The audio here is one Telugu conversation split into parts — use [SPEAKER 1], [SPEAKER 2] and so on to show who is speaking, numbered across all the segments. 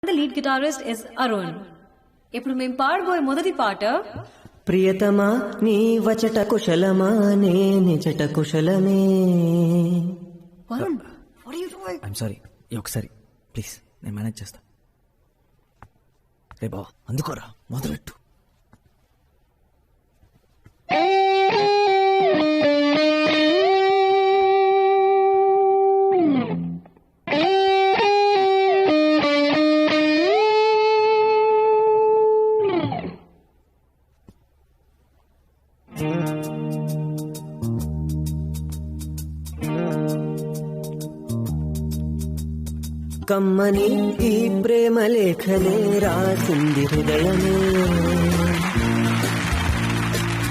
[SPEAKER 1] The lead guitarist is Arun. ఇప్పుడు మేము పాడబోయే మొదటి పాట
[SPEAKER 2] ప్రియతమా నీ వచట కుశలమా నే నిజట కుశలమే.
[SPEAKER 1] Varun, what are you doing?
[SPEAKER 3] I'm sorry, ఒకసారి ప్లీజ్ నేను మేనేజ్ చేస్తా. రే బావా అందుకోరా, మొదలెట్టు.
[SPEAKER 2] కమ్మని ఈ ప్రేమ లేఖలే రాసింది హృదయమే.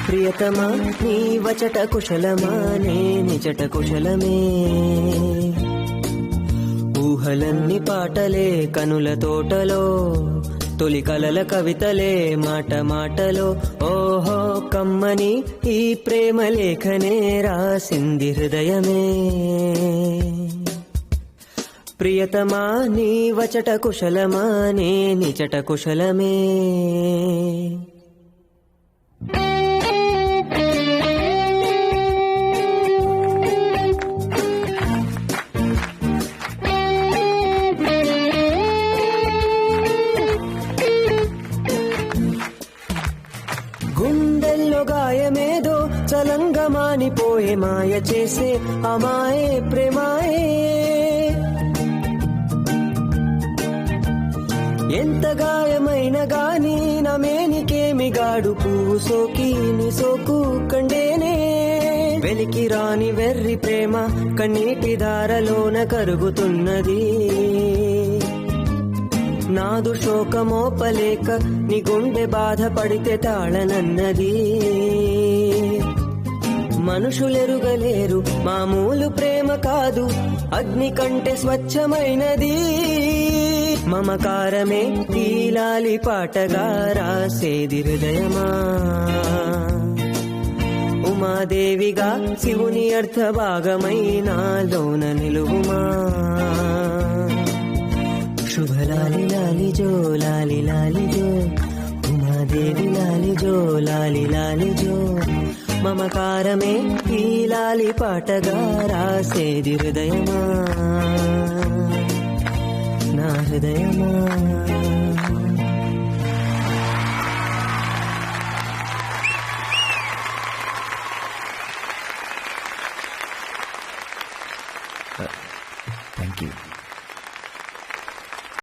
[SPEAKER 2] ప్రియతమా నీ వచట కుశలమా నే నిజట కుశలమే. ఊహలన్నీ పాటలే కనుల తోటలో, తొలి కలల కవితలే మాట మాటలో. ఓహో కమ్మని ఈ ప్రేమ లేఖనే రాసింది హృదయమే. ప్రియతమా నీ వచట కుశలమా నే నిజట కుశలమే. గుండెల్లో గాయమేదో చలంగా మానిపోయే మాయ చేసే అమాయే ప్రేమాయే. ఎంత గాయమైన గాని నమేనికేమి గాడు పువ్వు సోకి నీ సోకు కండేనే. వెలికి రాని వెర్రి ప్రేమ కన్నీటి దారలోన కరుగుతున్నది. నాదు శోకమోపలేక నీ గుండె బాధపడితే తాళనన్నది. మనుషులెరుగలేరు మామూలు ప్రేమ కాదు, అగ్ని కంటే స్వచ్ఛమైనది. మమకారమే తీలాలి పాటగా రాసేది హృదయమా. ఉమాదేవిగా శివుని అర్థ భాగమైనాలోన నిలువుమా. శుభలాలి లాలి జో లాలి లాలి జో, ఉమాదేవి లాలి జో లాలి లాలి జో. మమకారమే తీలాలి పాటగా రాసేది హృదయమా, నా హృదయమా.